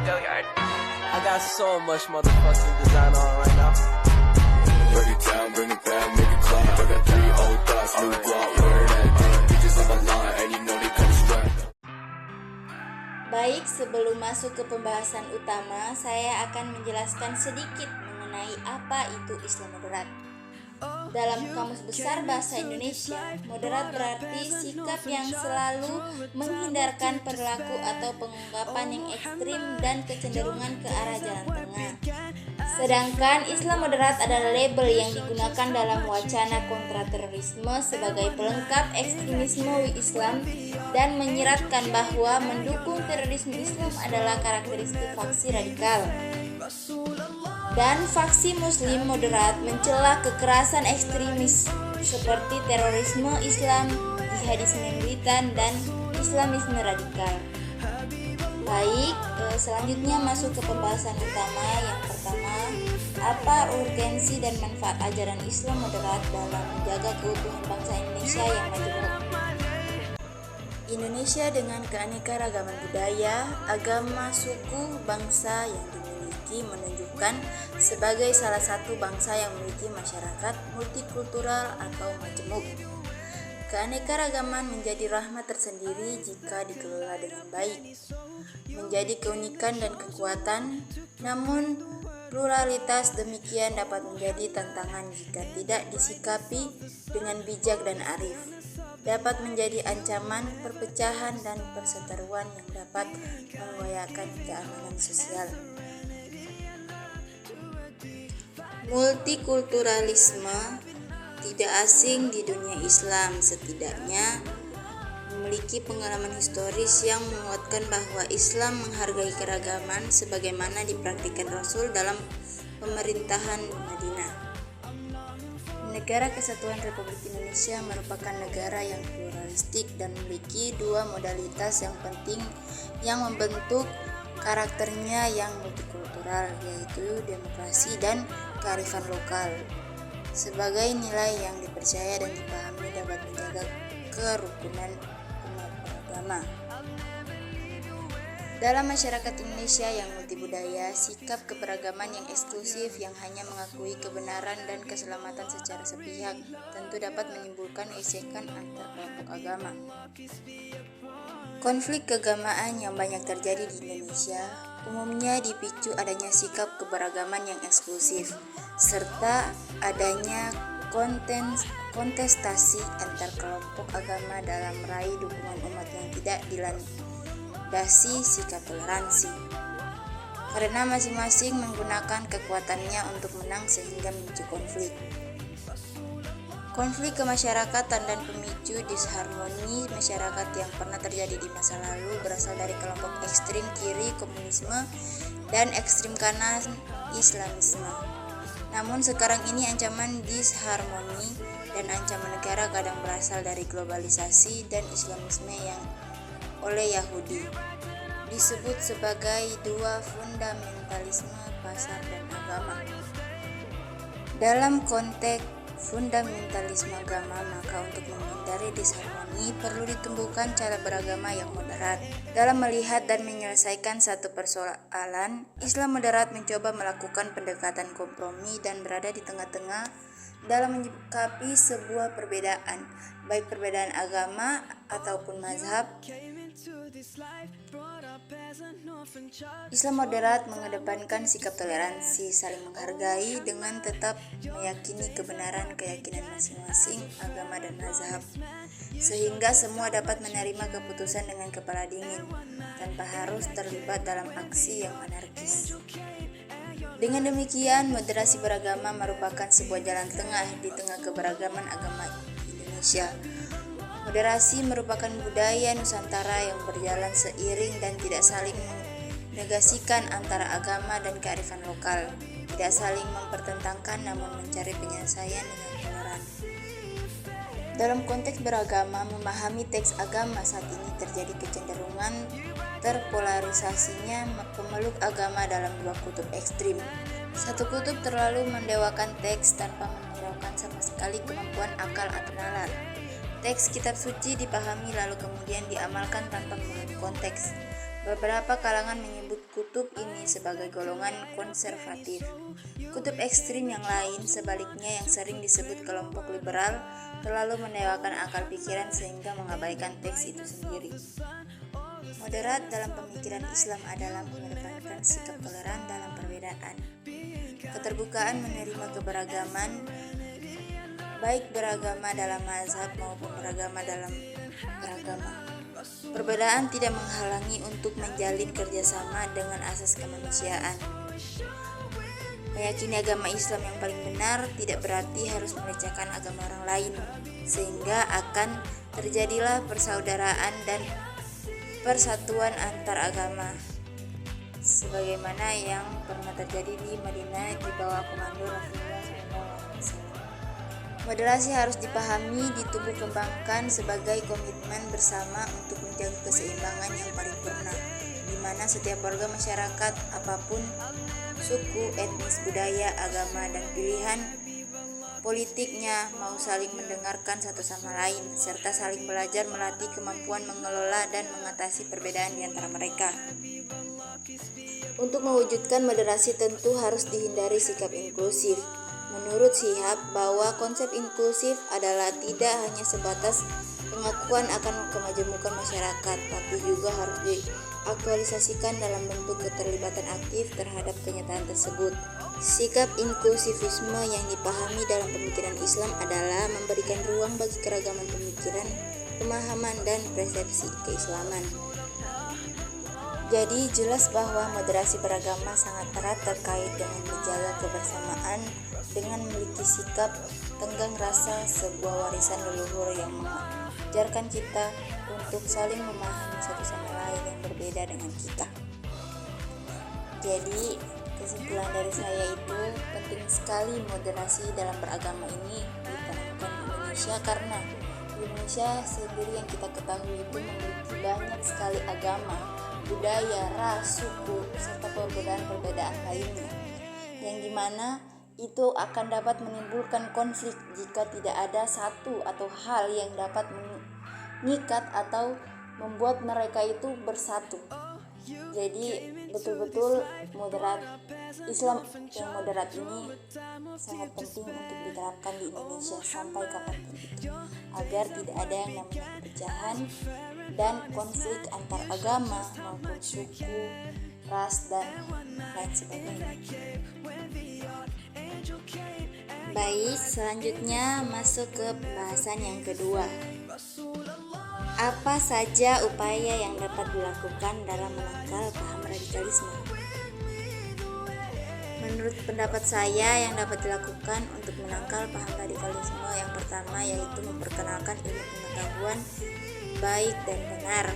I got so much motherfucking design on right now. Break it down, bring it back, make it clap. I got 3 old thoughts, new guap, where that thing. Bitches on my line, and you know they come strapped. Baik, sebelum masuk ke pembahasan utama, saya akan menjelaskan sedikit mengenai apa itu Islam moderat. Dalam Kamus Besar Bahasa Indonesia, moderat berarti sikap yang selalu menghindarkan perilaku atau pengungkapan yang ekstrim dan kecenderungan ke arah jalan tengah. Sedangkan Islam moderat adalah label yang digunakan dalam wacana kontraterorisme sebagai pelengkap ekstremisme Islam dan menyiratkan bahwa mendukung terorisme Islam adalah karakteristik faksi radikal. Dan faksi Muslim moderat mencela kekerasan ekstremis seperti terorisme Islam, jihadisme militan, dan Islamisme radikal. Baik, selanjutnya masuk ke pembahasan utama. Yang pertama, apa urgensi dan manfaat ajaran Islam moderat dalam menjaga keutuhan bangsa Indonesia yang majemuk? Indonesia dengan keanekaragaman budaya, agama, suku, bangsa yang dimiliki menunjukkan sebagai salah satu bangsa yang memiliki masyarakat multikultural atau majemuk. Keanekaragaman menjadi rahmat tersendiri jika dikelola dengan baik, menjadi keunikan dan kekuatan, namun pluralitas demikian dapat menjadi tantangan jika tidak disikapi dengan bijak dan arif, dapat menjadi ancaman perpecahan dan perseteruan yang dapat menggoyahkan keamanan sosial. Multikulturalisme tidak asing di dunia Islam, setidaknya memiliki pengalaman historis yang menguatkan bahwa Islam menghargai keragaman sebagaimana dipraktikkan Rasul dalam pemerintahan Madinah. Negara Kesatuan Republik Indonesia merupakan negara yang pluralistik dan memiliki 2 modalitas yang penting yang membentuk karakternya yang multikultural, yaitu demokrasi dan kearifan lokal. Sebagai nilai yang dipercaya dan dipahami dapat menjaga kerukunan umat beragama. Dalam masyarakat Indonesia yang multibudaya, sikap keberagaman yang eksklusif yang hanya mengakui kebenaran dan keselamatan secara sepihak tentu dapat menimbulkan ejekan antar kelompok agama. Konflik keagamaan yang banyak terjadi di Indonesia umumnya dipicu adanya sikap keberagaman yang eksklusif serta adanya kontestasi antar kelompok agama dalam meraih dukungan umat yang tidak dilandasi sikap toleransi, karena masing-masing menggunakan kekuatannya untuk menang sehingga memicu konflik. Konflik kemasyarakatan dan pemicu disharmoni masyarakat yang pernah terjadi di masa lalu berasal dari kelompok ekstrim kiri komunisme dan ekstrim kanan Islamisme. Namun sekarang ini ancaman disharmoni dan ancaman negara kadang berasal dari globalisasi dan Islamisme yang oleh Yahudi disebut sebagai 2 fundamentalisme pasar dan agama. Dalam konteks fundamentalisme agama, maka untuk menghindari disharmoni perlu ditumbuhkan cara beragama yang moderat. Dalam melihat dan menyelesaikan satu persoalan, Islam moderat mencoba melakukan pendekatan kompromi dan berada di tengah-tengah dalam menyikapi sebuah perbedaan, baik perbedaan agama ataupun mazhab. Islam moderat mengedepankan sikap toleransi, saling menghargai dengan tetap meyakini kebenaran keyakinan masing-masing agama dan mazhab, sehingga semua dapat menerima keputusan dengan kepala dingin tanpa harus terlibat dalam aksi yang anarkis. Dengan demikian, moderasi beragama merupakan sebuah jalan tengah di tengah keberagaman agama Indonesia. Moderasi merupakan budaya Nusantara yang berjalan seiring dan tidak saling menegasikan antara agama dan kearifan lokal, tidak saling mempertentangkan namun mencari penyelesaian dengan toleran. Dalam konteks beragama, memahami teks agama saat ini terjadi kecenderungan terpolarisasinya pemeluk agama dalam 2 kutub ekstrim. Satu kutub terlalu mendewakan teks tanpa menghiraukan sama sekali kemampuan akal atau nalar. Teks kitab suci dipahami lalu kemudian diamalkan tanpa memahami konteks. Beberapa kalangan menyebut kutub ini sebagai golongan konservatif. Kutub ekstrim yang lain, sebaliknya, yang sering disebut kelompok liberal, terlalu mendewakan akal pikiran sehingga mengabaikan teks itu sendiri. Moderat dalam pemikiran Islam adalah mengedepankan sikap toleran dalam perbedaan, keterbukaan menerima keberagaman, baik beragama dalam mazhab maupun beragama dalam beragama. Perbedaan tidak menghalangi untuk menjalin kerjasama dengan asas kemanusiaan. Meyakini agama Islam yang paling benar tidak berarti harus melecehkan agama orang lain, sehingga akan terjadilah persaudaraan dan persatuan antar agama, sebagaimana yang pernah terjadi di Madinah di bawah komando Rasulullah SAW. Moderasi harus dipahami, ditumbuh kembangkan sebagai komitmen bersama untuk menjaga keseimbangan yang paripurna, di mana setiap warga masyarakat apapun suku, etnis, budaya, agama, dan pilihan politiknya mau saling mendengarkan satu sama lain, serta saling belajar melatih kemampuan mengelola dan mengatasi perbedaan di antara mereka. Untuk mewujudkan moderasi tentu harus dihindari sikap inklusif. Menurut Shihab, bahwa konsep inklusif adalah tidak hanya sebatas pengakuan akan kemajemukan masyarakat, tapi juga harus diaktualisasikan dalam bentuk keterlibatan aktif terhadap kenyataan tersebut. Sikap inklusivisme yang dipahami dalam pemikiran Islam adalah memberikan ruang bagi keragaman pemikiran, pemahaman, dan persepsi keislaman. Jadi jelas bahwa moderasi beragama sangat erat terkait dengan menjaga kebersamaan dengan memiliki sikap tenggang rasa, sebuah warisan leluhur yang mengajarkan kita untuk saling memahami satu sama lain yang berbeda dengan kita. Jadi kesimpulan dari saya itu penting sekali moderasi dalam beragama ini ditanamkan di Indonesia, karena Indonesia sendiri yang kita ketahui itu memiliki banyak sekali agama, budaya, ras, suku, serta perbedaan-perbedaan lainnya, yang dimana itu akan dapat menimbulkan konflik jika tidak ada satu atau hal yang dapat mengikat atau membuat mereka itu bersatu. Jadi betul-betul Islam yang moderat ini sangat penting untuk diterapkan di Indonesia sampai kapanpun itu, agar tidak ada yang namanya perpecahan dan konflik antar agama maupun suku, ras, dan lain sebagainya. Baik, selanjutnya masuk ke pembahasan yang kedua. Apa saja upaya yang dapat dilakukan dalam menangkal paham radikalisme? Menurut pendapat saya, yang dapat dilakukan untuk menangkal paham radikalisme yang pertama yaitu memperkenalkan ilmu pengetahuan baik dan benar.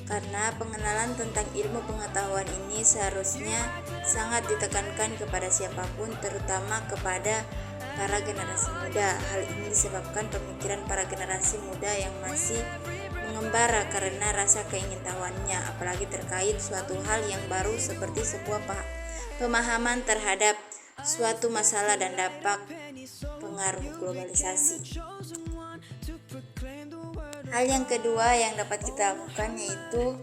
Karena pengenalan tentang ilmu pengetahuan ini seharusnya sangat ditekankan kepada siapapun, terutama kepada para generasi muda. Hal ini disebabkan pemikiran para generasi muda yang masih mengembara karena rasa keingintahuannya, apalagi terkait suatu hal yang baru seperti sebuah pemahaman terhadap suatu masalah dan dampak pengaruh globalisasi. Hal yang kedua yang dapat kita lakukan yaitu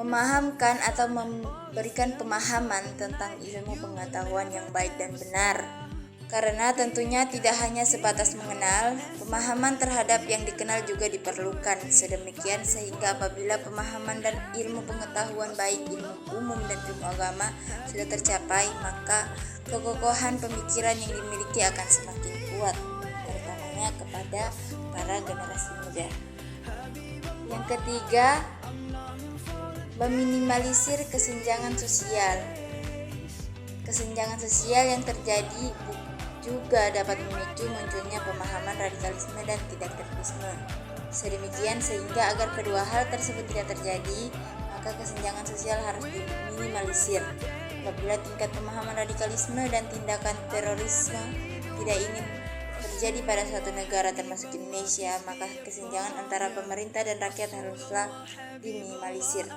memahamkan atau memberikan pemahaman tentang ilmu pengetahuan yang baik dan benar. Karena tentunya tidak hanya sebatas mengenal, pemahaman terhadap yang dikenal juga diperlukan. Sedemikian sehingga apabila pemahaman dan ilmu pengetahuan baik ilmu umum dan ilmu agama sudah tercapai, maka kekokohan pemikiran yang dimiliki akan semakin kuat, terutamanya kepada para generasi muda. Yang ketiga, meminimalisir kesenjangan sosial. Kesenjangan sosial yang terjadi juga dapat memicu munculnya pemahaman radikalisme dan tidak terorisme. Sedemikian sehingga agar kedua hal tersebut tidak terjadi, maka kesenjangan sosial harus diminimalisir. Apabila tingkat pemahaman radikalisme dan tindakan terorisme tidak ingin terjadi pada suatu negara termasuk Indonesia, maka kesenjangan antara pemerintah dan rakyat haruslah diminimalisir.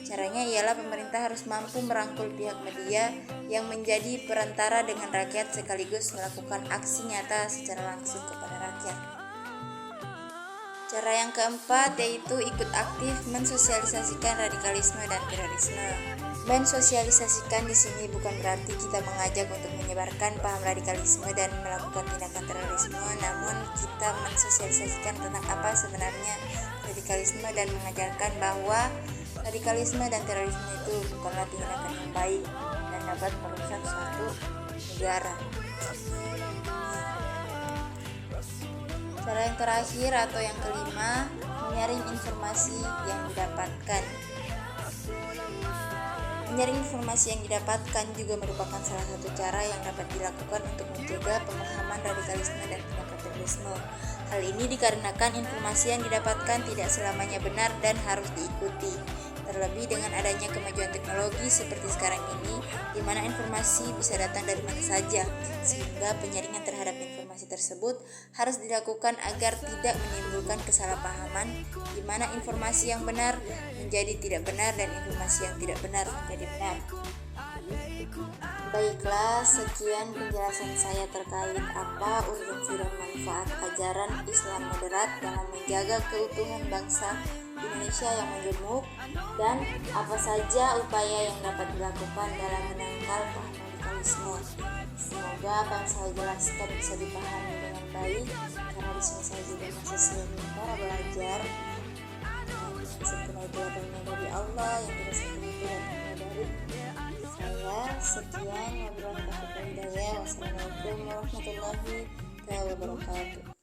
Caranya ialah pemerintah harus mampu merangkul pihak media yang menjadi perantara dengan rakyat sekaligus melakukan aksi nyata secara langsung kepada rakyat. Cara yang keempat yaitu ikut aktif mensosialisasikan radikalisme dan terorisme. Mensosialisasikan di sini bukan berarti kita mengajak untuk menyebarkan paham radikalisme dan melakukan tindakan terorisme, namun kita mensosialisasikan tentang apa sebenarnya radikalisme dan mengajarkan bahwa radikalisme dan terorisme itu bukanlah tindakan yang baik dan dapat merusak suatu negara. Cara yang terakhir atau yang kelima, menyaring informasi yang didapatkan. Menyaring informasi yang didapatkan juga merupakan salah satu cara yang dapat dilakukan untuk mencegah pemahaman radikalisme dan tindakan terorisme. Hal ini dikarenakan informasi yang didapatkan tidak selamanya benar dan harus diikuti. Terlebih dengan adanya kemajuan teknologi seperti sekarang ini, di mana informasi bisa datang dari mana saja, sehingga penyaringan terhadap informasi tersebut harus dilakukan agar tidak menimbulkan kesalahpahaman, di mana informasi yang benar menjadi tidak benar dan informasi yang tidak benar menjadi benar. Baiklah, sekian penjelasan saya terkait apa urgensi dan manfaat ajaran Islam moderat dalam menjaga keutuhan bangsa Indonesia yang majemuk, dan apa saja upaya yang dapat dilakukan dalam menangkal paham radikalisme. Semoga apa yang saya jelaskan bisa dipahami dengan baik, karena di sini saya juga masih sementara belajar. Setelah itu datangnya dari Allah, yang tidak seperti itu datangnya dari saya. Sekian, wabillahi taufiq wal hidayah. Wassalamualaikum warahmatullahi wabarakatuh.